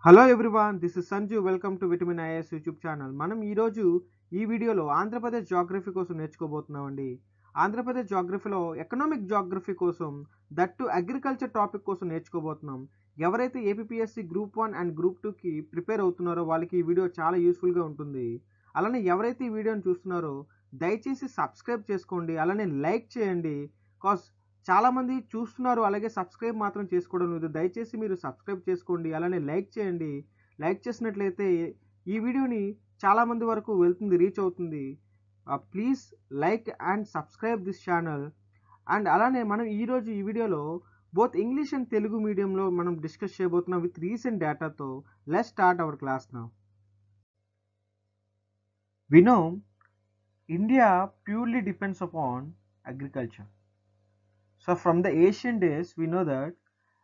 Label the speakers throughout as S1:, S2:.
S1: Hello everyone, this is Sanju. Welcome to vitamin is YouTube channel. మనం ఈరోజు ఈ వీడియోలో ఆంధ్రప్రదేశ్ జాగ్రఫీ కోసం నేర్చుకోబోతున్నామండి. ఆంధ్రప్రదేశ్ జాగ్రఫీలో ఎకనామిక్ జాగ్రఫీ కోసం, దట్టు అగ్రికల్చర్ టాపిక్ కోసం నేర్చుకోబోతున్నాం. ఎవరైతే ఏపీఎస్సి గ్రూప్ 1 అండ్ గ్రూప్ 2కి ప్రిపేర్ అవుతున్నారో వాళ్ళకి ఈ వీడియో చాలా యూస్ఫుల్గా ఉంటుంది. అలానే ఎవరైతే ఈ వీడియోని చూస్తున్నారో దయచేసి సబ్స్క్రైబ్ చేసుకోండి, అలానే లైక్ చేయండి. కాజ్ చాలామంది చూస్తున్నారు, అలాగే సబ్స్క్రైబ్ మాత్రం చేసుకోవడం లేదు. దయచేసి మీరు సబ్స్క్రైబ్ చేసుకోండి, అలానే లైక్ చేయండి. లైక్ చేసినట్లయితే ఈ వీడియోని చాలామంది వరకు వెళ్తుంది, రీచ్ అవుతుంది. Please like and subscribe this channel. And అలానే మనం ఈరోజు ఈ వీడియోలో బోత్ ఇంగ్లీష్ అండ్ తెలుగు మీడియంలో మనం డిస్కస్ చేయబోతున్నాం విత్ రీసెంట్ డేటాతో. Let's start our class now. We know India purely depends upon agriculture. So from the ancient days we know that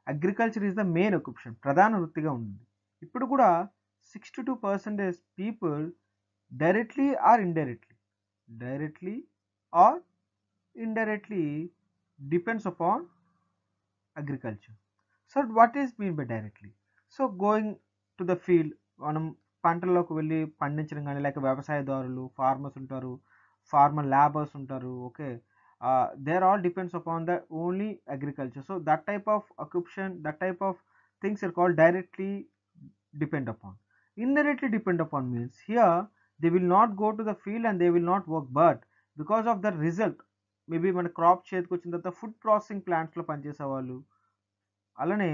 S1: agriculture is the main occupation, ప్రధాన వృత్తిగా ఉంది. ఇప్పుడు కూడా 62% people directly or indirectly depends upon agriculture. So what is mean by directly? So going to the field, మనం పంటల్లోకి వెళ్ళి పండించడం కానీ, లేక వ్యవసాయదారులు ఫార్మర్స్ ఉంటారు, ఫార్మర్ లేబర్స్ ఉంటారు. Okay, they are all depends upon the only agriculture. So that type of occupation, that type of things are called directly depend upon. Indirectly depend upon means here they will not go to the field and they will not work, but because of the result, maybe మన crop చేతికి వచ్చిన తర్వాత food processing ప్లాంట్స్లో పనిచేసేవాళ్ళు, అలానే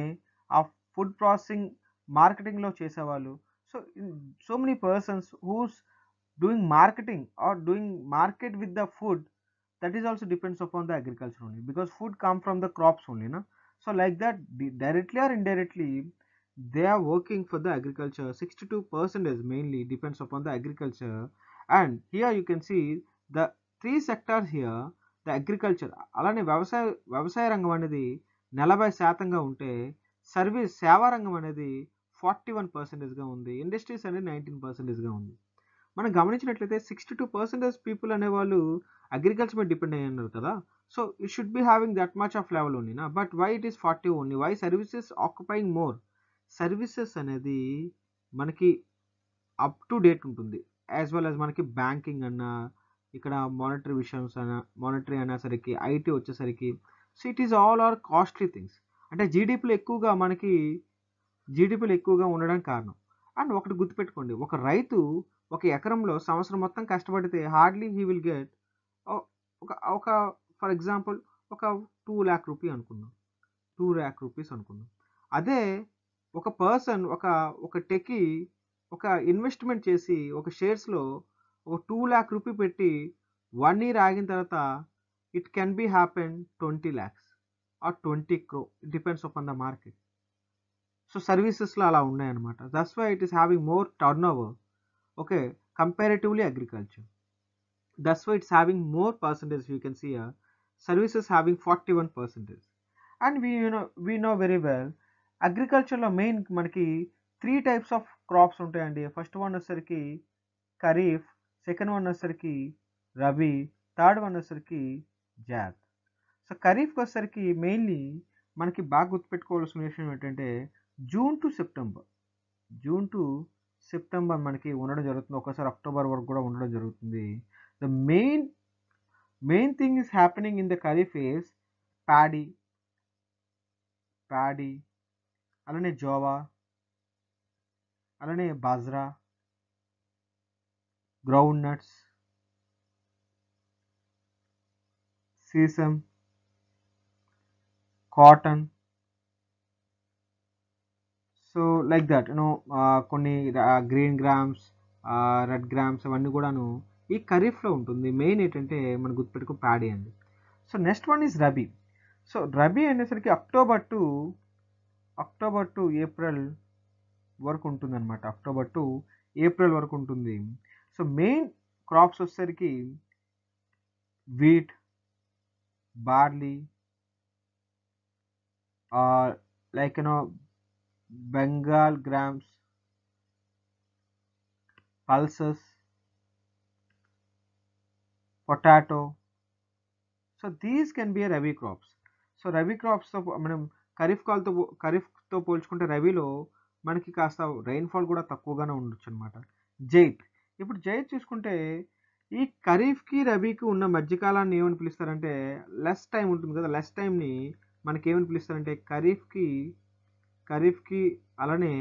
S1: ఆ food processing మార్కెటింగ్లో చేసేవాళ్ళు. So so many persons who's doing marketing are doing market with the food, that is also depends upon the agriculture only, because food come from the crops only, na? So like that, directly or indirectly they are working for the agriculture. 62% mainly depends upon the agriculture. And here you can see the three sectors here. The agriculture అలానే వ్యవసాయ రంగం అనేది 40% ఉంటే, service సేవా రంగం అనేది 41%గా ఉంది, industries అనేది 19%గా ఉంది. మనం గమనించినట్లయితే 62% పీపుల్ అనేవాళ్ళు అగ్రికల్చర్ మీద డిపెండ్ అయ్యి ఉన్నారు కదా. So it should be having that much of level only నా, but why it is 40 only? Why services occupying more? Services అనేది మనకి అప్ టు డేట్ ఉంటుంది, యాజ్ వెల్ యాజ్ మనకి బ్యాంకింగ్ అన్నా, ఇక్కడ మానిటరీ విషయమ్స్ అన్నా, మానిటరీ అనేసరికి, ఐటీ వచ్చేసరికి, so it is all are costly things. అంటే జీడిపిలో ఎక్కువగా ఉండడానికి కారణం. అండ్ ఒకటి గుర్తుపెట్టుకోండి, ఒక రైతు ఒక ఎకరంలో సంవత్సరం మొత్తం కష్టపడితే హార్డ్లీ హీ విల్ గెట్ ఒక ఒక ఫర్ ఎగ్జాంపుల్ ఒక 2 lakh రూపీ అనుకుందాం, 2 lakh రూపీస్ అనుకుందాం. అదే ఒక పర్సన్ ఒక టెక్కి ఒక ఇన్వెస్ట్మెంట్ చేసి ఒక షేర్స్లో ఒక 2 lakh రూపీ పెట్టి 1 year ఆగిన తర్వాత it can be happen 20 lakhs or 20 crore, it depends upon the market. So సర్వీసెస్లో అలా ఉన్నాయన్నమాట. That's why it is having more turnover, okay, comparatively agriculture. That's why it's having more percentage. You can see here services having 41%. And we know very well agriculture లో main మనకి 3 types of crops ఉంటాయండి. First one వచ్చేసరికి kharif, second one వచ్చేసరికి rabi, third one వచ్చేసరికి జాద్. So ఖరీఫ్కి వచ్చేసరికి mainly మనకి బాగా గుర్తుపెట్టుకోవాల్సిన విషయం ఏంటంటే జూన్ టు సెప్టెంబర్ మనకి ఉండడం జరుగుతుంది, ఒకసారి అక్టోబర్ వరకు కూడా ఉండడం జరుగుతుంది. The main thing is happening in the kharif is paddy, అలానే జోవా, అలానే bajra, ground nuts, sesame, cotton. So like that కొన్ని గ్రీన్ గ్రామ్స్, రెడ్ గ్రామ్స్ అవన్నీ కూడాను ఈ ఖరీఫ్లో ఉంటుంది. మెయిన్ ఏంటంటే మనం గుర్తుపెట్టుకో ప్యాడీ అండి. So next one is rabi. So rabi అనేసరికి అక్టోబర్ టు ఏప్రిల్ వరకు ఉంటుంది అనమాట. అక్టోబర్ టు ఏప్రిల్ వరకు ఉంటుంది. సో మెయిన్ క్రాప్స్ వచ్చేసరికి wheat, barley, like Bengal grams, pulses, potato. So these can be rabi crops. So rabi క్రాప్స్తో మనం ఖరీఫ్తో పోల్చుకుంటే రబీలో మనకి కాస్త రెయిన్ఫాల్ కూడా తక్కువగానే ఉండొచ్చు అనమాట. జైద్. ఇప్పుడు జైద్ చూసుకుంటే ఈ ఖరీఫ్‌కి, రబీకి ఉన్న మధ్యకాలాన్ని ఏమని పిలుస్తారంటే లెస్ టైమ్ ఉంటుంది కదా! లెస్ టైమ్‌ని మనకేమని పిలుస్తారంటే ఖరీఫ్‌కి అలానే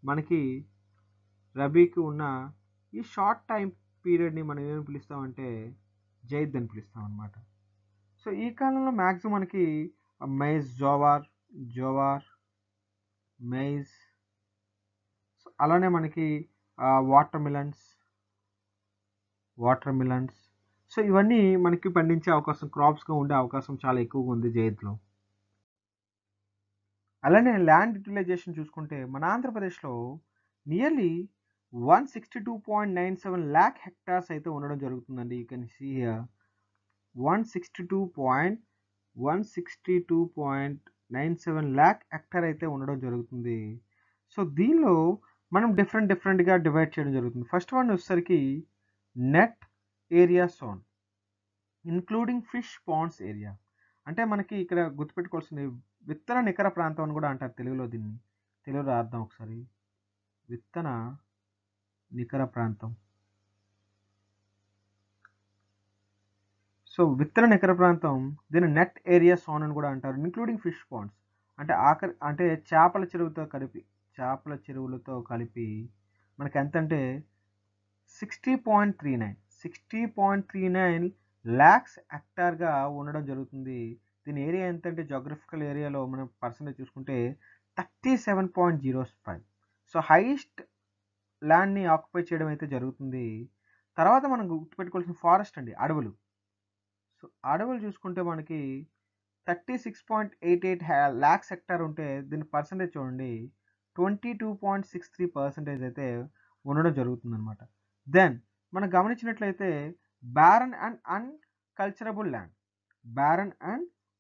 S1: మనకి రబీకి ఉన్న ఈ షార్ట్ టైమ్ పీరియడ్‌ని మనం ఏమని పిలుస్తామంటే జైద్ అని పిలుస్తాం అనమాట. సో, ఈ కాలంలో మాక్సిమం మనకి మైజ్, జోవార్, మైజ్ అలానే మనకి వాటర్ మిలన్స్. సో, ఇవన్నీ మనకి పండించే అవకాశం క్రాప్స్‌గా ఉండే అవకాశం చాలా ఎక్కువగా ఉంది జైద్‌లో. అలానే ల్యాండ్ యుటిలైజేషన్ చూసుకుంటే మన ఆంధ్రప్రదేశ్‌లో నియర్లీ 162.97 లాక్ హెక్టార్స్ అయితే ఉండడం జరుగుతుందండి. You can see here 162.97 lakh hectare అయితే ఉండడం జరుగుతుంది. సో, దీనిలో మనం డిఫరెంట్‌గా డివైడ్ చేయడం జరుగుతుంది. ఫస్ట్ వన్ వచ్చేసరికి net area zone including fish Pond's area. అంటే మనకి ఇక్కడ గుర్తుపెట్టుకోవాల్సింది విత్తన నికర ప్రాంతం అని కూడా అంటారు తెలుగులో దీన్ని. తెలుగులో రాద్దాం ఒకసారి. విత్తన నికర ప్రాంతం. సో, విత్తన నికర ప్రాంతం దీన్ని నెట్ ఏరియా జోన్ అని కూడా అంటారు. ఇంక్లూడింగ్ ఫిష్ పాండ్స్ అంటే చేపల చెరువులతో కలిపి మనకి ఎంతంటే 60.39 లాక్స్ హెక్టార్‌గా ఉండడం జరుగుతుంది. దీని ఏరియా ఎంతంటే జియోగ్రఫికల్ ఏరియాలో మనం పర్సెంటేజ్ చూసుకుంటే 37.05. సో, హైయెస్ట్ ల్యాండ్‌ని ఆక్యుపై చేయడం అయితే జరుగుతుంది. తర్వాత మనం గుర్తుపెట్టుకోవాల్సిన ఫారెస్ట్ అండి, అడవులు. సో, అడవులు చూసుకుంటే మనకి 36.88 లాక్స్ హెక్టార్ ఉంటే దీని పర్సెంటేజ్ చూడండి 22.63% అయితే ఉండడం జరుగుతుందనమాట. దెన్ మనం గమనించినట్లయితే బ్యారన్ అండ్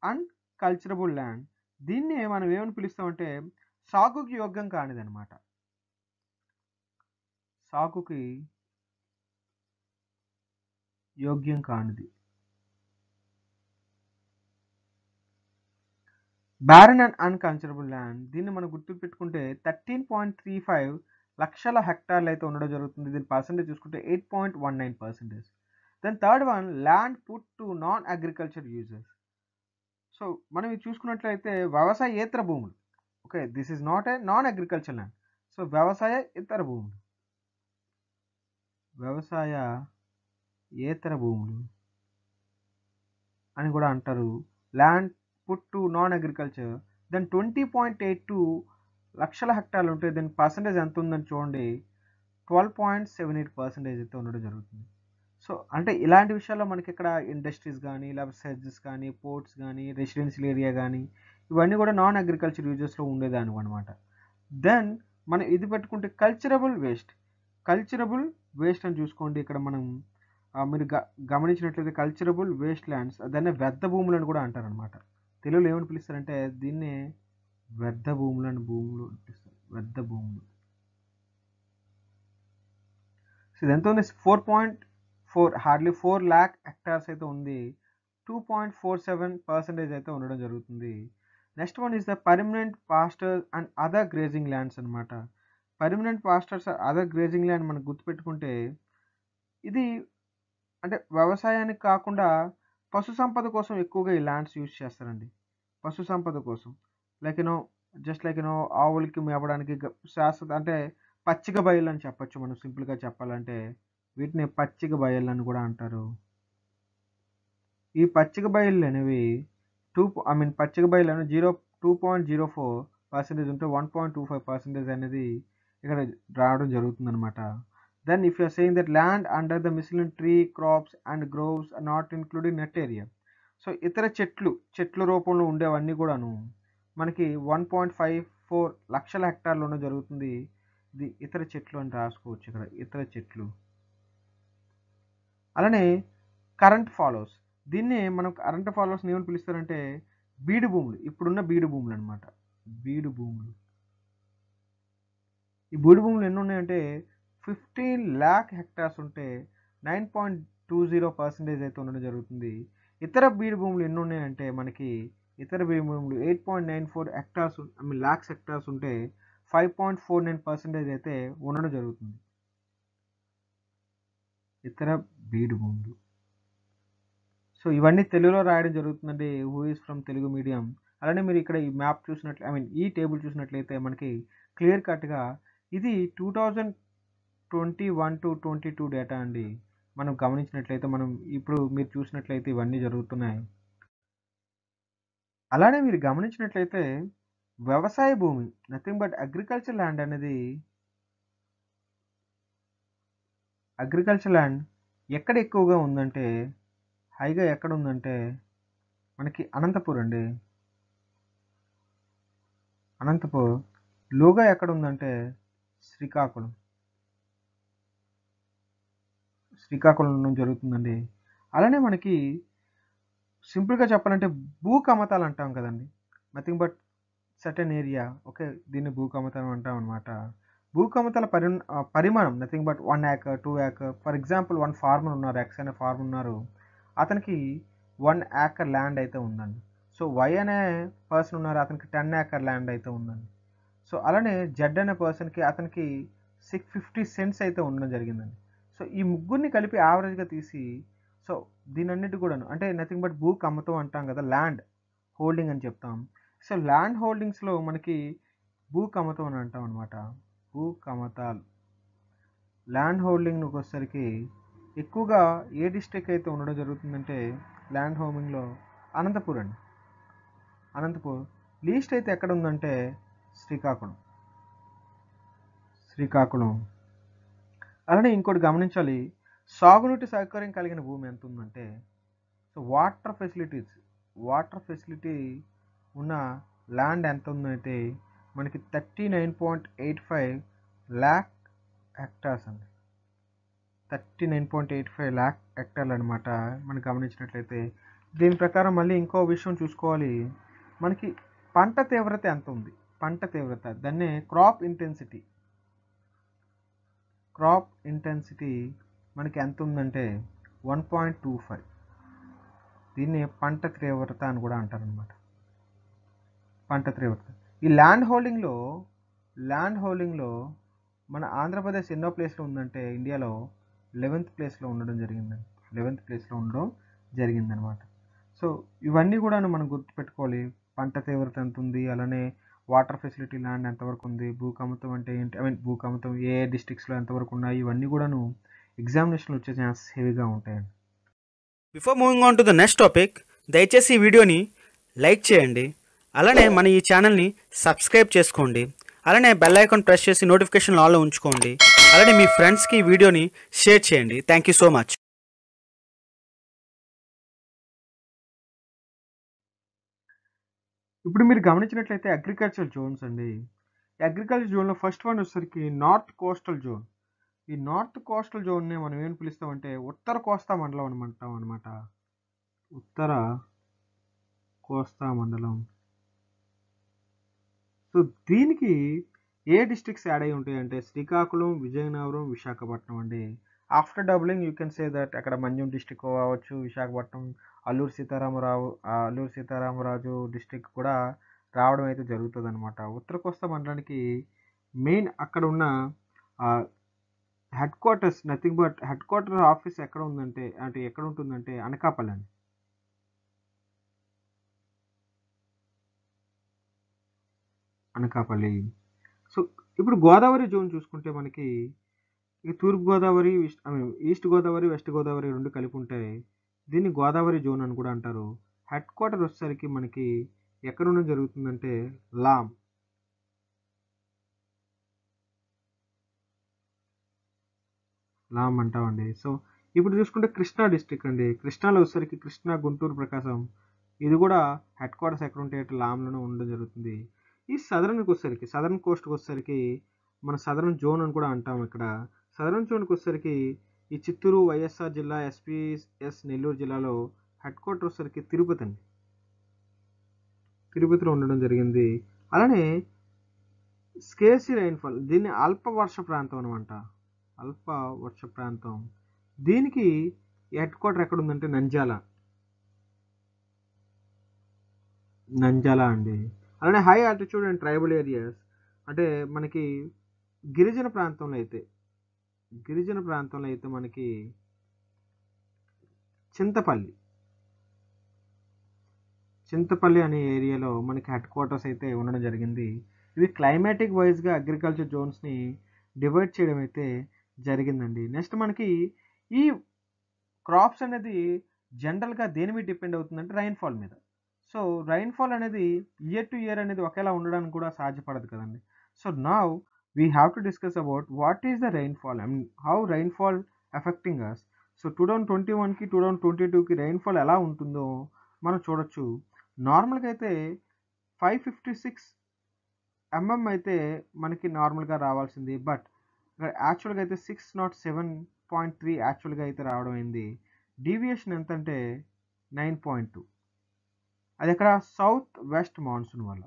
S1: అన్‌కల్చరబుల్ ల్యాండ్ దీన్ని మనం ఏమని పిలుస్తామంటే సాగుకి యోగ్యం కానిదనమాట. సాగుకి యోగ్యం కానిది. బ్యారన్ అండ్ అన్‌కల్చరబుల్ ల్యాండ్ దీన్ని మనం గుర్తుపెట్టుకుంటే 13.35 లక్షల హెక్టార్లు అయితే ఉండడం జరుగుతుంది. దీని పర్సెంటేజ్ చూసుకుంటే 8.19%. Then third one land put to non agriculture uses. So, మనం ఇది చూసుకున్నట్లయితే వ్యవసాయేతర భూములు. Okay, this is not a non agriculture land. So, వ్యవసాయేతర భూములు అని కూడా అంటారు. Land put to non agriculture then 20.82 లక్షల హెక్టార్లు ఉంటే దీని పర్సెంటేజ్ ఎంత ఉందని చూడండి 12.78% అయితే ఉండడం జరుగుతుంది. సో, అంటే ఇలాంటి విషయాల్లో మనకి ఇక్కడ ఇండస్ట్రీస్ కానీ లేకపోతే సెర్జెస్ కానీ పోర్ట్స్ కానీ రెసిడెన్షియల్ ఏరియా కానీ ఇవన్నీ కూడా నాన్ అగ్రికల్చర్ యూజెస్లో ఉండేదాన్ని అనమాట. దెన్ మనం ఇది పెట్టుకుంటే కల్చరబుల్ వేస్ట్ అని చూసుకోండి. ఇక్కడ మనం మీరు గమనించినట్లయితే కల్చరబుల్ వేస్ట్ ల్యాండ్స్ దాన్ని వ్యర్థ భూములు అని కూడా అంటారనమాట. తెలుగులో ఏమని పిలుస్తారంటే దీన్నే వ్యర్థ భూములు పిలుస్తారు. వ్యర్థ భూములు. సో, ఇది ఎంత ఉంది 4 lakh హెక్టార్స్ అయితే ఉంది. 2.47% అయితే ఉండడం జరుగుతుంది. Next one is the permanent pastures and other grazing lands అనమాట. Permanent pastures other grazing land మనం గుర్తుపెట్టుకుంటే ఇది అంటే వ్యవసాయానికి కాకుండా పశు సంపద కోసం ఎక్కువగా ఈ ల్యాండ్స్ యూజ్ చేస్తారండి. పశు సంపద కోసం లైక్ ఆవులకి మేపడానికి శాశ్వత అంటే పచ్చిక బయళ్ళు అని చెప్పొచ్చు మనం సింపుల్గా చెప్పాలంటే. వీటిని పచ్చిక బయళ్ళు అని కూడా అంటారు. ఈ పచ్చిక బయళ్ళు అనేవి పచ్చిక బయళ్ళు అనేవి 2.04% ఉంటే 1.25% అనేది ఇక్కడ రావడం జరుగుతుందన్నమాట. Then if you are saying that land under the miscellaneous tree, crops and groves are not included net area. So, ఇతర చెట్లు రూపంలో ఉండేవన్నీ కూడాను మనకి 1.54 లక్షల హెక్టార్లు ఉండడం జరుగుతుంది. ఇది ఇతర చెట్లు అని రాసుకోవచ్చు ఇక్కడ, ఇతర చెట్లు. అలానే కరెంట్ ఫాలోస్ దీన్ని మనం కరెంట్ ఫాలోస్ని ఏమని పిలుస్తారంటే బీడు భూములు. ఇప్పుడున్న బీడు భూములు అనమాట. బీడు భూములు. ఈ బీడు భూములు ఎన్ని ఉన్నాయంటే 15 lakh హెక్టార్స్ ఉంటే 9.20% అయితే ఉండడం జరుగుతుంది. ఇతర బీడు భూములు ఎన్ని ఉన్నాయంటే మనకి ఇతర బీడు భూములు 8.94 లాక్స్ హెక్టార్స్ ఉంటే 5.49% అయితే ఉండడం జరుగుతుంది. ఇతర బీడు భూములు. సో ఇవన్నీ తెలుగులో రాయడం జరుగుతుందండి. Who is from Telugu medium. అలానే మీరు ఇక్కడ ఈ మ్యాప్ చూసినట్లు ఈ టేబుల్ చూసినట్లయితే మనకి క్లియర్ కట్గా ఇది 2021-22 డేటా అండి. మనం గమనించినట్లయితే మనం ఇప్పుడు మీరు చూసినట్లయితే ఇవన్నీ జరుగుతున్నాయి. అలానే మీరు గమనించినట్లయితే వ్యవసాయ భూమి నథింగ్ బట్ అగ్రికల్చర్ ల్యాండ్ అనేది అగ్రికల్చర్ ల్యాండ్ ఎక్కడ ఎక్కువగా ఉందంటే హైగా ఎక్కడ ఉందంటే మనకి అనంతపూర్ అండి. అనంతపూర్. లోగా ఎక్కడ ఉందంటే శ్రీకాకుళం. శ్రీకాకుళం ఉండడం జరుగుతుందండి. అలానే మనకి సింపుల్గా చెప్పాలంటే భూ కమతాలు అంటాం కదండి. Nothing but certain area. Okay, దీన్ని భూ కమతం అంటాం అనమాట. భూ కమతాల పరిమాణం nothing but 1 acre 2 acre. For example 1 farmer ఉన్నారు, ఎక్స్ అనే ఫార్మర్ ఉన్నారు, అతనికి 1 acre ల్యాండ్ అయితే ఉందండి. సో వై అనే పర్సన్ ఉన్నారు, అతనికి 10 acre ల్యాండ్ అయితే ఉందండి. సో అలానే జెడ్ అనే పర్సన్కి అతనికి 650 సెంట్స్ అయితే ఉండడం జరిగిందండి. సో ఈ ముగ్గురిని కలిపి యావరేజ్గా తీసి సో దీనన్నిటి కూడాను అంటే నథింగ్ బట్ భూ కమతం అంటాం కదా, ల్యాండ్ హోల్డింగ్ అని చెప్తాం. సో ల్యాండ్ హోల్డింగ్స్లో మనకి భూ కమతం అని అంటాం అనమాట. భూ కమతాలు ల్యాండ్ హోల్డింగ్కి వచ్చేసరికి ఎక్కువగా ఏ డిస్ట్రిక్ట్ అయితే ఉండడం జరుగుతుందంటే ల్యాండ్ హోల్డింగ్లో అనంతపూర్ అండి. అనంతపూర్. లీస్ట్ అయితే ఎక్కడ ఉందంటే శ్రీకాకుళం. శ్రీకాకుళం. అలానే ఇంకోటి గమనించాలి, సాగునీటి సౌకర్యం కలిగిన భూమి ఎంత ఉందంటే సో వాటర్ ఫెసిలిటీ ఉన్న ల్యాండ్ ఎంత ఉందంటే మనకి 39.85 lakh hectares అండి. 39.85 lakh hectares అనమాట. మనం గమనించినట్లయితే దీని ప్రకారం మళ్ళీ ఇంకో విషయం చూసుకోవాలి, మనకి పంట తీవ్రత ఎంత ఉంది. పంట తీవ్రత దాన్నే క్రాప్ ఇంటెన్సిటీ మనకి ఎంత ఉందంటే 1.25. దీన్ని పంట తీవ్రత అని కూడా అంటారనమాట. పంట తీవ్రత. ఈ ల్యాండ్ హోల్డింగ్లో మన ఆంధ్రప్రదేశ్ ఎన్నో ప్లేస్లో ఉందంటే ఇండియాలో 11th ప్లేస్లో ఉండడం జరిగిందనమాట. సో ఇవన్నీ కూడా మనం గుర్తుపెట్టుకోవాలి. పంట తీవ్రత ఎంత ఉంది, అలానే వాటర్ ఫెసిలిటీ ల్యాండ్ ఎంతవరకు ఉంది, భూకమతం అంటే ఏంటి, భూకమతం ఏ డిస్ట్రిక్ట్స్లో ఎంతవరకు ఉన్నాయి, ఇవన్నీ కూడాను ఎగ్జామినేషన్లో వచ్చే ఛాన్సెస్ హెవీగా ఉంటాయండి.
S2: Before moving on to the next topic, దయచేసి ఈ వీడియోని లైక్ చేయండి, అలానే మన ఈ ఛానల్ని సబ్స్క్రైబ్ చేసుకోండి, అలానే బెల్ ఐకాన్ ప్రెస్ చేసి నోటిఫికేషన్ ఆన్లో ఉంచుకోండి, అలానే మీ ఫ్రెండ్స్కి ఈ వీడియోని షేర్ చేయండి. Thank you so much.
S1: ఇప్పుడు మీరు గమనించినట్లయితే అగ్రికల్చర్ జోన్స్ అండి. అగ్రికల్చర్ జోన్లో ఫస్ట్ వన్ వచ్చేసరికి నార్త్ కోస్టల్ జోన్. ఈ నార్త్ కోస్టల్ జోన్ని మనం ఏం పిలుస్తామంటే ఉత్తర కోస్తా మండలం అని అంటాం అనమాట. ఉత్తర కోస్తా మండలం. సో దీనికి ఏ డిస్ట్రిక్ట్స్ యాడ్ అయి ఉంటాయి అంటే శ్రీకాకుళం, విజయనగరం, విశాఖపట్నం అండి. After doubling you can say that అక్కడ మన్యం డిస్ట్రిక్ట్ కావచ్చు, విశాఖపట్నం, అల్లూరు సీతారామరాజు డిస్ట్రిక్ట్ కూడా రావడం అయితే జరుగుతుంది అనమాట. ఉత్తర కోస్తా మండలానికి మెయిన్ అక్కడ ఉన్న head quarters nothing but head quarter office ఎక్కడ ఉంటుందంటే అనకాపల్లి అండి. అనకాపల్లి. సో ఇప్పుడు గోదావరి జోన్ చూసుకుంటే మనకి ఈ తూర్పు గోదావరి, ఈస్ట్ గోదావరి, వెస్ట్ గోదావరి రెండు కలిపి ఉంటాయి. దీన్ని గోదావరి జోన్ అని కూడా అంటారు. హెడ్ క్వార్టర్ వచ్చేసరికి మనకి ఎక్కడ ఉండడం జరుగుతుందంటే లామ్ అంటామండి. సో ఇప్పుడు చూసుకుంటే కృష్ణా డిస్ట్రిక్ట్ అండి. కృష్ణాలో వచ్చేసరికి కృష్ణా, గుంటూరు, ప్రకాశం, ఇది కూడా హెడ్ క్వార్టర్స్ ఎక్కడ ఉంటాయి అంటే లామ్లోనే ఉండడం జరుగుతుంది. ఈ సదరన్ కోస్ట్కి వచ్చేసరికి మన సదరన్ జోన్ అని కూడా అంటాం. ఇక్కడ సదరన్ జోన్కి వచ్చేసరికి ఈ చిత్తూరు, వైఎస్ఆర్ జిల్లా, ఎస్పీఎస్ నెల్లూరు జిల్లాలో హెడ్ క్వార్టర్ వచ్చేసరికి తిరుపతి అండి. తిరుపతిలో ఉండడం జరిగింది. అలానే స్కేర్సీ రైన్ఫాల్, దీన్ని అల్ప వర్ష ప్రాంతం అనమాట. అల్ప వర్ష ప్రాంతం. దీనికి హెడ్ క్వార్టర్ ఎక్కడ ఉందంటే నంద్యాల అండి. అలానే high altitude and tribal areas, అంటే మనకి గిరిజన ప్రాంతంలో అయితే మనకి చింతపల్లి అనే ఏరియాలో మనకి హెడ్ క్వార్టర్స్ అయితే ఉండడం జరిగింది. ఇవి క్లైమాటిక్ వైజ్గా అగ్రికల్చర్ జోన్స్ని డివైడ్ చేయడం అయితే జరిగిందండి. నెక్స్ట్ మనకి ఈ క్రాప్స్ అనేది జనరల్గా దేని మీద డిపెండ్ అవుతుందంటే రైన్ఫాల్ మీద. సో రైన్ఫాల్ అనేది ఇయర్ టు ఇయర్ అనేది ఒకేలా ఉండడానికి కూడా సాధ్యపడదు కదండి. So now we have to discuss about what is the rainfall and how rainfall affecting us. So 2021కి 2022కి రైన్ఫాల్ ఎలా ఉంటుందో మనం చూడొచ్చు. నార్మల్గా అయితే 556 అయితే మనకి నార్మల్గా రావాల్సింది, బట్ యాక్చువల్గా అయితే 607.3 యాక్చువల్గా అయితే రావడం అయింది. డీవియేషన్ ఎంత అంటే 9.2. అది ఎక్కడ సౌత్ వెస్ట్ మాన్సూన్ వల్ల.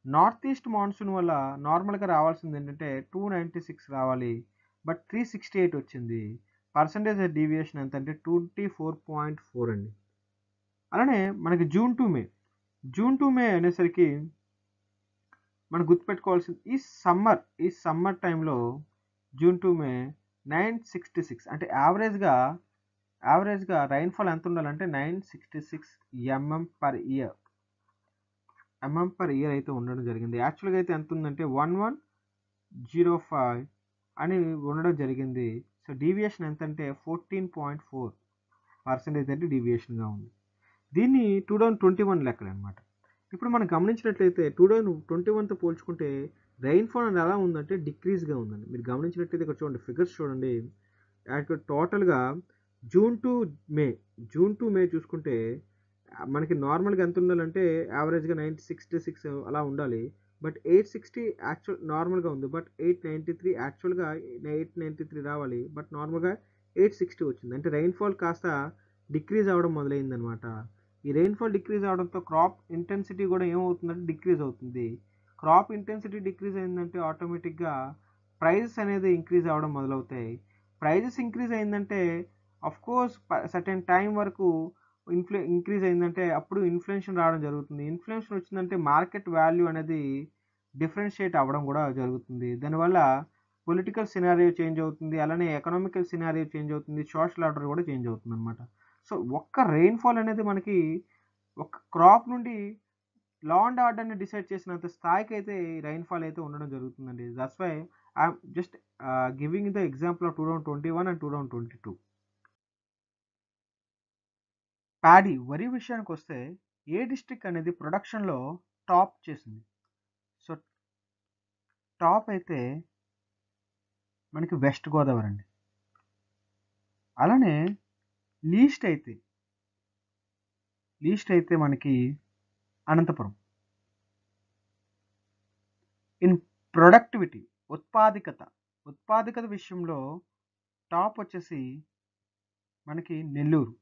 S1: నార్త్ ఈస్ట్ మాన్సూన్ వల్ల నార్మల్గా రావాల్సింది ఏంటంటే 296 రావాలి, బట్ 368 వచ్చింది. పర్సంటేజ్ డీవియేషన్ ఎంత అంటే 24.4 అండి. అలానే మనకి జూన్ టు మే అనేసరికి మనం గుర్తుపెట్టుకోవాల్సింది ఈ సమ్మర్ టైంలో జూన్ టు మే 966 అంటే యావరేజ్గా రైన్ఫాల్ ఎంత ఉండాలంటే 966 mm per year అయితే ఉండడం జరిగింది. యాక్చువల్గా అయితే ఎంత ఉందంటే 1105 అని ఉండడం జరిగింది. సో డీవియేషన్ ఎంత అంటే 14.4% అంటే డీవియేషన్గా ఉంది. దీన్ని 2021 లెక్కలు అనమాట. ఇప్పుడు మనం గమనించినట్లయితే 2021తో పోల్చుకుంటే రైన్ఫాల్ అనేది ఎలా ఉందంటే డిక్రీజ్గా ఉందండి. మీరు గమనించినట్లయితే ఇక్కడ చూడండి, ఫిగర్స్ చూడండి. యాక్చువల్ టోటల్గా జూన్ టు మే చూసుకుంటే మనకి నార్మల్గా ఎంత ఉండాలంటే యావరేజ్గా 966 అలా ఉండాలి, బట్ 860 యాక్చువల్ నార్మల్గా ఉంది, బట్ 893 యాక్చువల్గా 893 రావాలి, బట్ నార్మల్గా 860 వచ్చింది. అంటే రైన్ఫాల్ కాస్త డిక్రీజ్ అవ్వడం మొదలైందనమాట. ఈ రైన్ఫాల్ డిక్రీజ్ అవడంతో క్రాప్ ఇంటెన్సిటీ కూడా ఏమవుతుందంటే డిక్రీజ్ అవుతుంది. క్రాప్ ఇంటెన్సిటీ డిక్రీజ్ అయిందంటే ఆటోమేటిక్గా ప్రైజెస్ అనేది ఇంక్రీజ్ అవ్వడం మొదలవుతాయి. ప్రైజెస్ ఇంక్రీజ్ అయిందంటే కోర్స్ సర్టెన్ టైం వరకు ఇంక్రీజ్ అయిందంటే అప్పుడు ఇన్ఫ్లేషన్ రావడం జరుగుతుంది. ఇన్ఫ్లేషన్ వచ్చిందంటే మార్కెట్ వాల్యూ అనేది డిఫరెన్షియేట్ అవ్వడం కూడా జరుగుతుంది. దానివల్ల పొలిటికల్ సినారియో చేంజ్ అవుతుంది, అలానే ఎకనామికల్ సినారియో చేంజ్ అవుతుంది, సోషల్ ఆర్డర్ కూడా చేంజ్ అవుతుంది అనమాట. సో ఒక్క రెయిన్ఫాల్ అనేది మనకి ఒక క్రాప్ నుండి లా అండ్ ఆర్డర్ని డిసైడ్ చేసినంత స్థాయికి అయితే ఈ రైన్ఫాల్ అయితే ఉండడం జరుగుతుందండి. That's why I'm just giving the example of 2021 and 2022. వరి విషయానికి వస్తే ఏ డిస్ట్రిక్ట్ అనేది ప్రొడక్షన్లో టాప్ చేసింది? సో టాప్ అయితే మనకి వెస్ట్ గోదావరి అండి. అలానే లీస్ట్ అయితే మనకి అనంతపురం. ఇన్ ప్రొడక్టివిటీ ఉత్పాదికత విషయంలో టాప్ వచ్చేసి మనకి నెల్లూరు.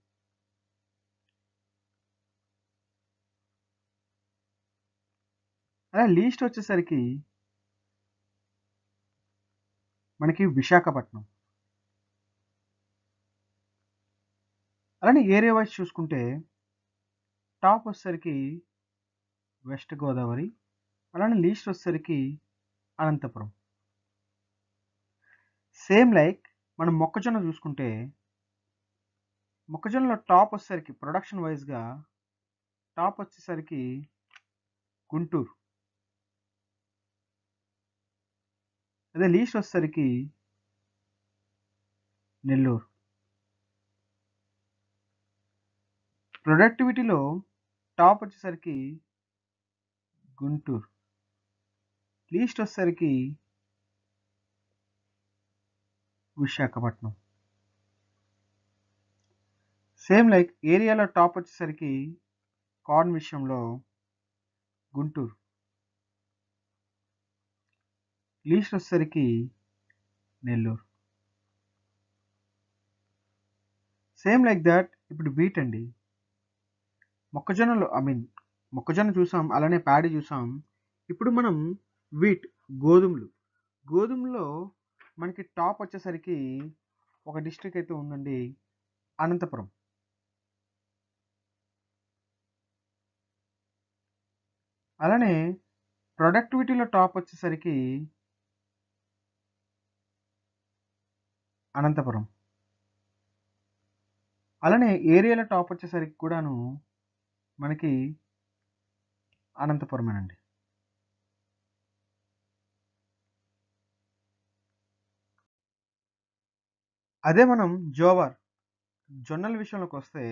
S1: అలా లీస్ట్ వచ్చేసరికి మనకి విశాఖపట్నం. అలానే ఏరియా వైజ్ చూసుకుంటే టాప్ వచ్చేసరికి వెస్ట్ గోదావరి, అలానే లీస్ట్ వచ్చేసరికి అనంతపురం. సేమ్ లైక్ మనం మొక్కజొన్న చూసుకుంటే మొక్కజొన్నలో టాప్ వచ్చేసరికి ప్రొడక్షన్ వైజ్గా టాప్ వచ్చేసరికి గుంటూరు, అదే లీస్ట్ వచ్చేసరికి నెల్లూరు. ప్రొడక్టివిటీలో టాప్ వచ్చేసరికి గుంటూరు, లీస్ట్ వచ్చేసరికి విశాఖపట్నం. సేమ్ లైక్ ఏరియాలో టాప్ వచ్చేసరికి కార్న్ విషయంలో గుంటూరు, లీస్ట్ వచ్చేసరికి నెల్లూరు. సేమ్ లైక్ దట్ ఇప్పుడు వీట్ అండి. మొక్కజొన్న చూసాం, అలానే ప్యాడీ చూసాం. ఇప్పుడు మనం వీట్ గోధుమలో మనకి టాప్ వచ్చేసరికి ఒక డిస్ట్రిక్ట్ అయితే ఉందండి, అనంతపురం. అలానే ప్రొడక్టివిటీలో టాప్ వచ్చేసరికి అనంతపురం. అలానే ఏరియాలో టాప్ వచ్చేసరికి కూడాను మనకి అనంతపురమేనండి. అదే మనం జోవర్ జొన్నల విషయంలోకి వస్తే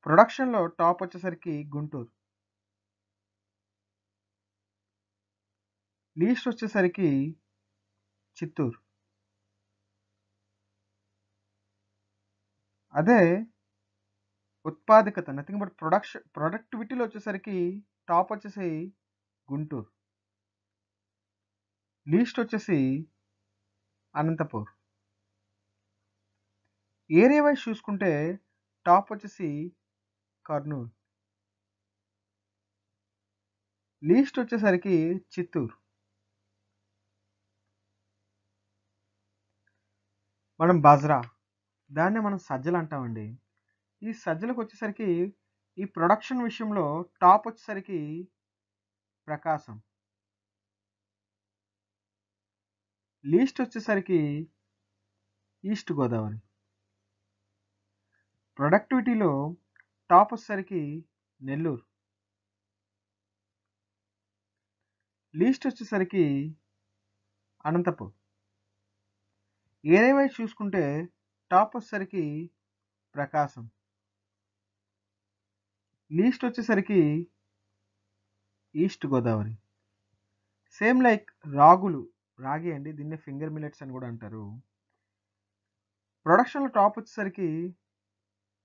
S1: ప్రొడక్షన్లో టాప్ వచ్చేసరికి గుంటూరు, లీస్ట్ వచ్చేసరికి చిత్తూరు. అదే ఉత్పాదకత నథింగ్ బట్ ప్రొడక్టివిటీలో వచ్చేసరికి టాప్ వచ్చేసి గుంటూరు, లీస్ట్ వచ్చేసి అనంతపూర్. ఏరియా వైజ్ చూసుకుంటే టాప్ వచ్చేసి కర్నూలు, లీస్ట్ వచ్చేసరికి చిత్తూరు. మనం బాజ్రా, దాన్నే మనం సజ్జలు అంటామండి. ఈ సజ్జలకు వచ్చేసరికి ఈ ప్రొడక్షన్ విషయంలో టాప్ వచ్చేసరికి ప్రకాశం, లీస్ట్ వచ్చేసరికి ఈస్ట్ గోదావరి. ప్రొడక్టివిటీలో టాప్ వచ్చేసరికి నెల్లూరు, లీస్ట్ వచ్చేసరికి అనంతపూర్. ఏరియా వైజ్ చూసుకుంటే టాప్ వచ్చేసరికి ప్రకాశం, లీస్ట్ వచ్చేసరికి ఈస్ట్ గోదావరి. సేమ్ లైక్ రాగి అండి, దీన్నే ఫింగర్ మిల్లెట్స్ అని కూడా అంటారు. ప్రొడక్షన్లో టాప్ వచ్చేసరికి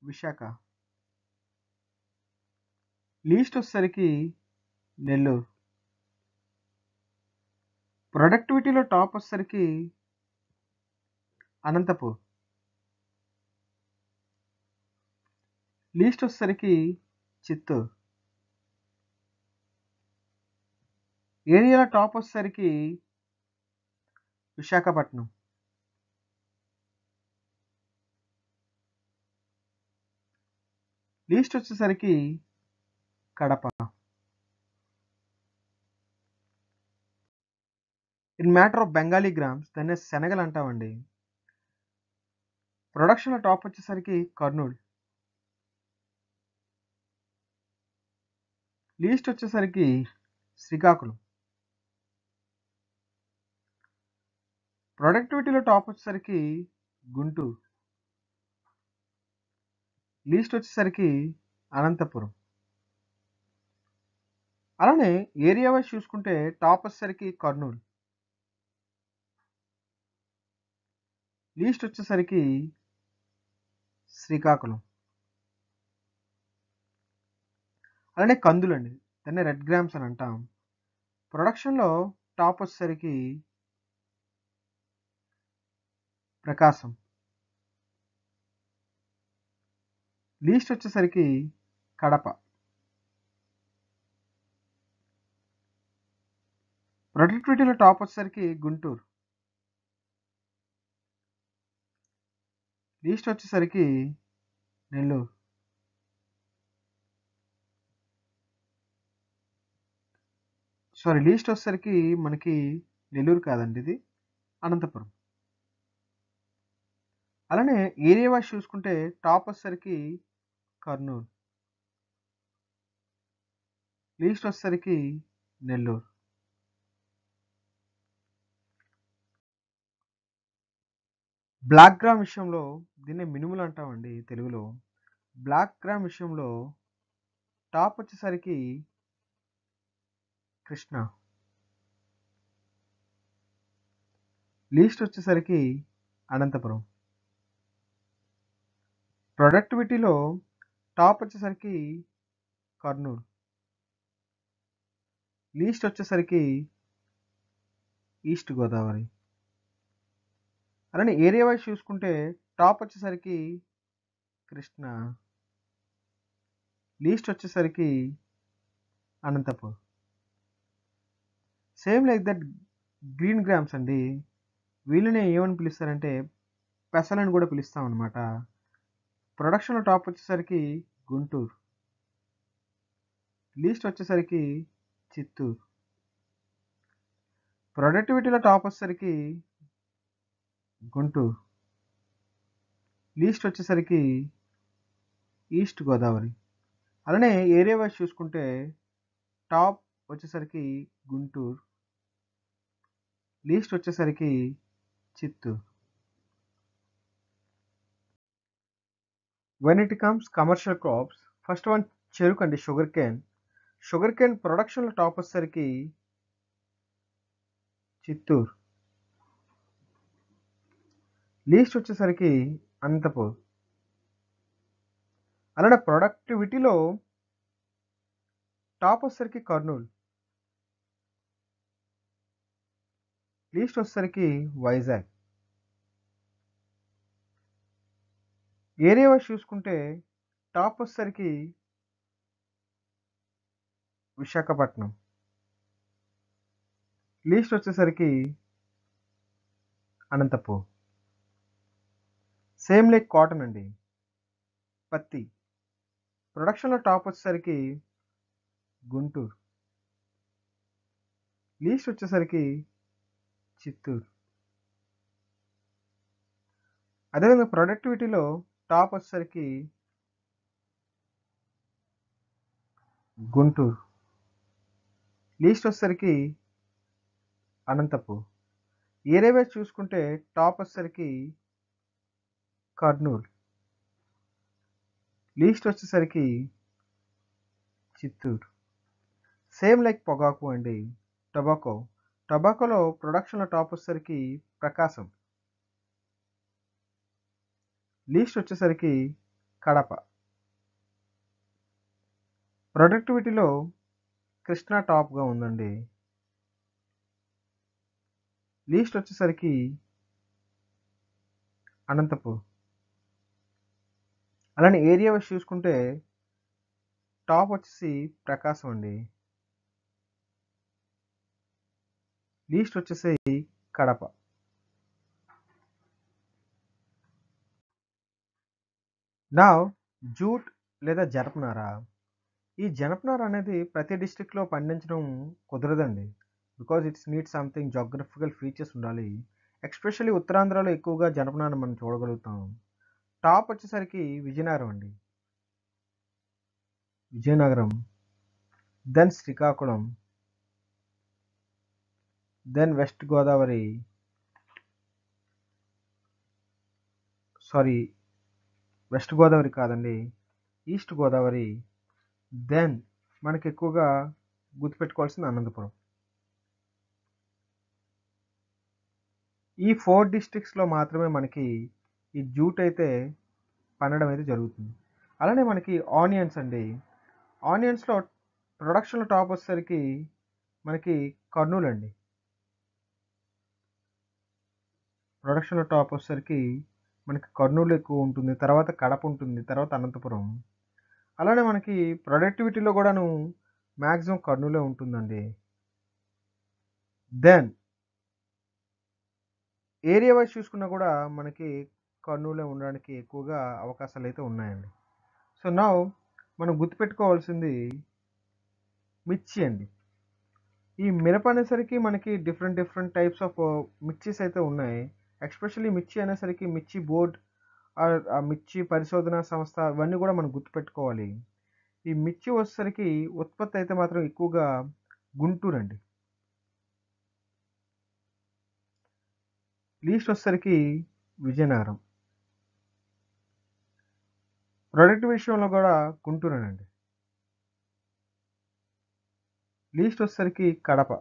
S1: విశాఖ, లీస్ట్ వచ్చేసరికి నెల్లూరు. ప్రొడక్టివిటీలో టాప్ వచ్చేసరికి అనంతపూర్, లీస్ట్ వచ్చేసరికి చిత్తూరు. ఏరియాలో టాప్ వచ్చేసరికి విశాఖపట్నం, లీస్ట్ వచ్చేసరికి Kadapa. In matter of Bengali grams దాన్ని శనగలు అంటామండి. ప్రొడక్షన్లో టాప్ వచ్చేసరికి కర్నూలు, లీస్ట్ వచ్చేసరికి శ్రీకాకుళం. ప్రొడక్టివిటీలో టాప్ వచ్చేసరికి గుంటూరు, లీస్ట్ వచ్చేసరికి అనంతపురం. అలానే ఏరియా వైజ్ చూసుకుంటే టాప్ వచ్చేసరికి కర్నూలు, లీస్ట్ వచ్చేసరికి శ్రీకాకుళం. అలానే కందులండి, దాన్ని రెడ్ గ్రామ్స్ అని అంటాం. ప్రొడక్షన్లో టాప్ వచ్చేసరికి ప్రకాశం, లీస్ట్ వచ్చేసరికి కడప. ప్రొడక్టివిటీలో టాప్ వచ్చేసరికి గుంటూరు, లీస్ట్ వచ్చేసరికి నెల్లూరు. లీస్ట్ వచ్చేసరికి మనకి నెల్లూరు కాదండి, ఇది అనంతపురం. అలానే ఏరియా వైజ్ చూసుకుంటే టాప్ వచ్చేసరికి కర్నూలు, లీస్ట్ వచ్చేసరికి నెల్లూరు. బ్లాక్ గ్రామ్ విషయంలో దీన్ని మినుములు అంటామండి తెలుగులో. బ్లాక్ గ్రామ్ విషయంలో టాప్ వచ్చేసరికి కృష్ణ, లీస్ట్ వచ్చేసరికి అనంతపురం. ప్రొడక్టివిటీలో టాప్ వచ్చేసరికి కర్నూలు, లీస్ట్ వచ్చేసరికి ఈస్ట్ గోదావరి. అలానే ఏరియా వైజ్ చూసుకుంటే టాప్ వచ్చేసరికి కృష్ణ, లీస్ట్ వచ్చేసరికి Anantapur. Same like that green grams అండి, వీళ్ళనే ఏమని పిలుస్తారంటే పెసలని కూడా పిలుస్తాం అనమాట. ప్రొడక్షన్లో టాప్ వచ్చేసరికి గుంటూరు, లీస్ట్ వచ్చేసరికి చిత్తూరు. ప్రొడక్టివిటీలో టాప్ వచ్చేసరికి గుంటూరు. లీస్ట్ వచ్చేసరికి ఈస్ట్ గోదావరి. అలానే ఏరియా వైజ్ చూసుకుంటే టాప్ వచ్చేసరికి గుంటూరు, లీస్ట్ వచ్చేసరికి Chittoor. When it comes commercial crops, first one చెరుకు అండి, షుగర్ కేన్. షుగర్ కేన్ ప్రొడక్షన్లో టాప్ వచ్చేసరికి చిత్తూరు, లీస్ట్ వచ్చేసరికి అనంతపూర్. అలానే ప్రొడక్టివిటీలో టాప్ వచ్చేసరికి కర్నూలు, లీస్ట్ వచ్చేసరికి వైజాగ్. ఏరియా వైజ్ చూసుకుంటే టాప్ వచ్చేసరికి విశాఖపట్నం, లీస్ట్ వచ్చేసరికి అనంతపూర్. సేమ్ లైక్ కాటన్ అండి, పత్తి ప్రొడక్షన్లో టాప్ వచ్చేసరికి గుంటూరు, లీస్ట్ వచ్చేసరికి చిత్తూరు. అదేవిధంగా ప్రొడక్టివిటీలో టాప్ వచ్చేసరికి గుంటూరు, లీస్ట్ వచ్చేసరికి అనంతపూర్. ఏరియా వైజ్ చూసుకుంటే టాప్ వచ్చేసరికి కర్నూలు, లీస్ట్ వచ్చేసరికి చిత్తూరు. సేమ్ లైక్ పొగాకు అండి, టొబాకోలో ప్రొడక్షన్లో టాప్ వచ్చేసరికి ప్రకాశం, లీస్ట్ వచ్చేసరికి కడప. ప్రొడక్టివిటీలో కృష్ణా టాప్గా ఉందండి, లీస్ట్ వచ్చేసరికి అనంతపూర్. అలానే ఏరియా వైజ్ చూసుకుంటే టాప్ వచ్చేసి ప్రకాశం అండి, లీస్ట్ వచ్చేసి కడప. నా జూట్ లేదా జనపనార. ఈ జనపనార అనేది ప్రతి డిస్ట్రిక్ట్లో పండించడం కుదరదండి, because it's need something geographical features ఉండాలి. ఎస్పెషల్లీ ఉత్తరాంధ్రలో ఎక్కువగా జనపనార మనం చూడగలుగుతాం. టాప్ వచ్చేసరికి విజయనగరం అండి, then Srikakulam, then west Godavari, west Godavari కాదండి, ఈస్ట్ గోదావరి, దెన్ మనకి ఎక్కువగా గుర్తుపెట్టుకోవాల్సింది అనంతపురం. ఈ 4 డిస్ట్రిక్ట్స్లో మాత్రమే మనకి ఈ జూట్ అయితే పండడం అయితే జరుగుతుంది. అలానే మనకి ఆనియన్స్ అండి, ఆనియన్స్లో ప్రొడక్షన్లో టాప్ వచ్చేసరికి మనకి కర్నూలు అండి, ప్రొడక్షన్లో టాప్ వచ్చేసరికి మనకి కర్నూలు ఎక్కువ ఉంటుంది, తర్వాత కడప ఉంటుంది, తర్వాత అనంతపురం. అలానే మనకి ప్రొడక్టివిటీలో కూడాను మ్యాక్సిమం కర్నూలే ఉంటుందండి. దెన్ ఏరియా వైజ్ చూసుకున్నా కూడా మనకి కర్నూలే ఉండడానికి ఎక్కువగా అవకాశాలు అయితే ఉన్నాయండి. సో నౌ మనం గుర్తుపెట్టుకోవాల్సింది మిర్చి అండి. ఈ మిరప అనేసరికి మనకి డిఫరెంట్ టైప్స్ ఆఫ్ మిర్చీస్ అయితే ఉన్నాయి. ఎస్పెషల్లీ మిర్చి అనేసరికి మిర్చి బోర్డ్ ఆ మిర్చి పరిశోధన సంస్థ ఇవన్నీ కూడా మనం గుర్తుపెట్టుకోవాలి. ఈ మిర్చి వచ్చేసరికి ఉత్పత్తి అయితే మాత్రం ఎక్కువగా గుంటూరు అండి, లీస్ట్ వచ్చేసరికి విజయనగరం. ప్రొడక్ట్ విషయంలో కూడా గుంటూరేనండి, లీస్ట్ వచ్చేసరికి కడప.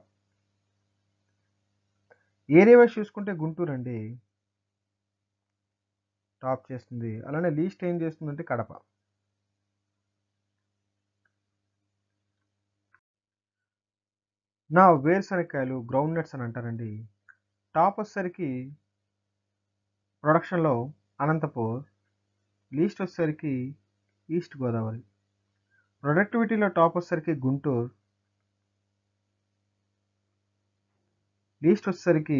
S1: ఏరియా వైజ్ చూసుకుంటే గుంటూరు అండి టాప్ చేస్తుంది, అలానే లీస్ట్ ఏం చేస్తుందంటే కడప. నా వేరుశనక్కాయలు గ్రౌండ్ నట్స్ అని అంటారండి, టాప్ వచ్చేసరికి ప్రొడక్షన్లో అనంతపూర్, లీస్ట్ వచ్చేసరికి ఈస్ట్ గోదావరి. ప్రొడక్టివిటీలో టాప్ వచ్చేసరికి గుంటూరు, లీస్ట్ వచ్చేసరికి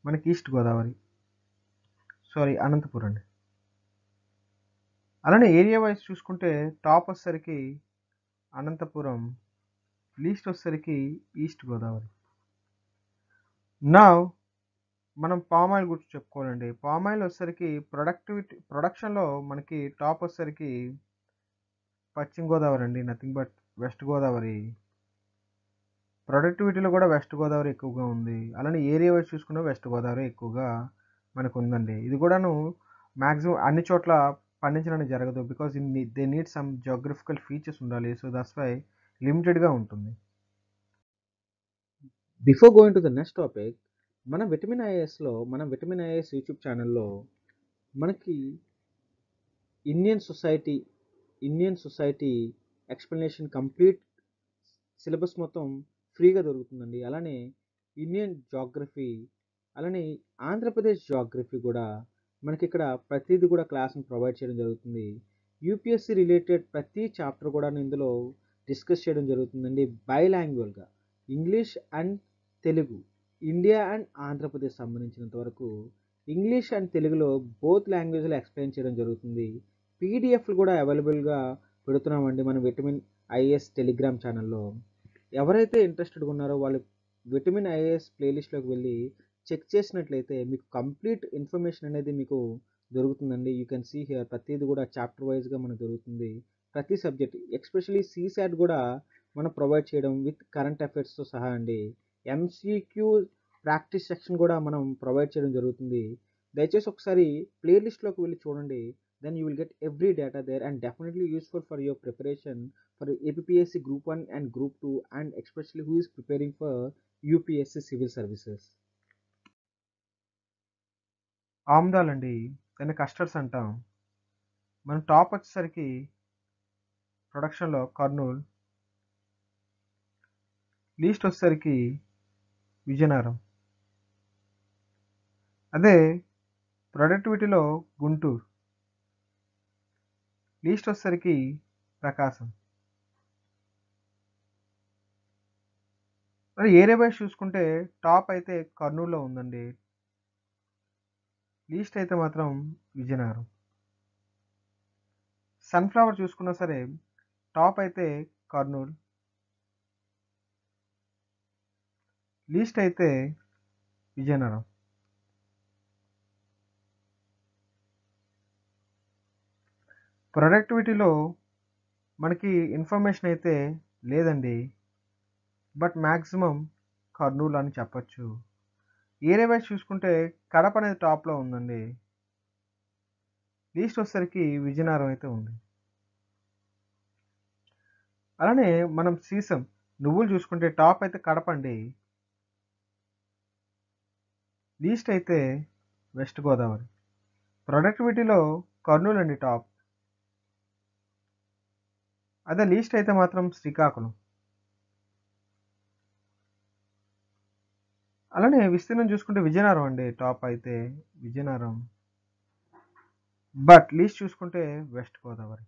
S1: మనకి ఈస్ట్ గోదావరి, అనంతపూర్ అండి. అలానే ఏరియా వైజ్ చూసుకుంటే టాప్ వచ్చేసరికి అనంతపురం, లీస్ట్ వచ్చేసరికి ఈస్ట్ గోదావరి. నా మనం పామ్ ఆయిల్ గురించి చెప్పుకోవాలండి. పామ్ ఆయిల్ వచ్చేసరికి ప్రొడక్షన్లో మనకి టాప్ వచ్చేసరికి పశ్చిమ గోదావరి అండి, నథింగ్ బట్ వెస్ట్ గోదావరి. ప్రొడక్టివిటీలో కూడా వెస్ట్ గోదావరి ఎక్కువగా ఉంది. అలానే ఏరియా వైజ్ చూసుకున్న వెస్ట్ గోదావరి ఎక్కువగా మనకు ఉందండి. ఇది కూడాను మ్యాక్సిమం అన్ని చోట్ల పండించడానికి జరగదు, because they need some geographical features ఉండాలి. సో దట్స్ వై లిమిటెడ్గా ఉంటుంది. Before going to the next topic, మన విటమిన్ ఐఏఎస్ యూట్యూబ్ ఛానల్లో మనకి Indian society explanation complete syllabus మొత్తం ఫ్రీగా దొరుకుతుందండి. అలానే ఇండియన్ జాగ్రఫీ, అలానే ఆంధ్రప్రదేశ్ జాగ్రఫీ కూడా మనకి ఇక్కడ ప్రతిదీ కూడా క్లాస్ని ప్రొవైడ్ చేయడం జరుగుతుంది. యూపీఎస్సీ రిలేటెడ్ ప్రతి చాప్టర్ కూడా ఇందులో డిస్కస్ చేయడం జరుగుతుందండి. బైలాంగ్యువల్గా English and Telugu, India and Andhra Pradesh సంబంధించినంత వరకు ఇంగ్లీష్ అండ్ తెలుగులో బోత్ లాంగ్వేజ్లో ఎక్స్ప్లెయిన్ చేయడం జరుగుతుంది. పీడిఎఫ్లు కూడా అవైలబుల్గా పెడుతున్నామండి మన విటమిన్ ఐఏఎస్ టెలిగ్రామ్ ఛానల్లో. ఎవరైతే ఇంట్రెస్టెడ్గా ఉన్నారో వాళ్ళు విటమిన్ ఐఏఎస్ ప్లేలిస్ట్లోకి వెళ్ళి చెక్ చేసినట్లయితే మీకు కంప్లీట్ ఇన్ఫర్మేషన్ అనేది మీకు దొరుకుతుందండి. యూ కెన్ సీ హియర్ ప్రతిది కూడా చాప్టర్ వైజ్గా మనకు దొరుకుతుంది. ప్రతి సబ్జెక్ట్ ఎస్పెషలీ సీసాట్ కూడా మనం ప్రొవైడ్ చేయడం విత్ కరెంట్ అఫైర్స్తో సహా అండి. ఎంసీక్యూ ప్రాక్టీస్ సెక్షన్ కూడా మనం ప్రొవైడ్ చేయడం జరుగుతుంది. దయచేసి ఒకసారి ప్లేలిస్ట్లోకి వెళ్ళి చూడండి. then you will get every data there and definitely useful for your preparation for APPSC Group 1 and Group 2 and especially who is preparing for UPSC Civil Services. ఆమ్దాలండి, దాన్ని custards అంటాం. మన టాప్ వచ్చేసరికి ప్రొడక్షన్లో కర్నూలు, లీస్ట్ వచ్చేసరికి విజయనగరం. అదే ప్రొడక్టివిటీలో గుంటూరు, లీస్ట్ వచ్చేసరికి ప్రకాశం. మరి area wise చూసుకుంటే టాప్ అయితే కర్నూలులో ఉందండి, లీస్ట్ అయితే మాత్రం విజయనగరం. సన్ఫ్లవర్ చూసుకున్నా సరే టాప్ అయితే కర్నూలు, లీస్ట్ అయితే విజయనగరం. ప్రొడక్టివిటీలో మనకి ఇన్ఫర్మేషన్ అయితే లేదండి, బట్ మ్యాక్సిమం కర్నూలు అని చెప్పచ్చు. ఏరియా వైజ్ చూసుకుంటే కడప అనేది టాప్లో ఉందండి, లీస్ట్ వచ్చేసరికి విజయనగరం అయితే ఉంది. అలానే మనం సీసం నువ్వులు చూసుకుంటే టాప్ అయితే కడప అండి, లీస్ట్ అయితే వెస్ట్ గోదావరి. ప్రొడక్టివిటీలో కర్నూలు అండి టాప్, అదే లీస్ట్ అయితే మాత్రం శ్రీకాకుళం. అలానే విస్తీర్ణం చూసుకుంటే విజయనగరం అండి టాప్ అయితే విజయనగరం, బట్ లీస్ట్ చూసుకుంటే వెస్ట్ గోదావరి.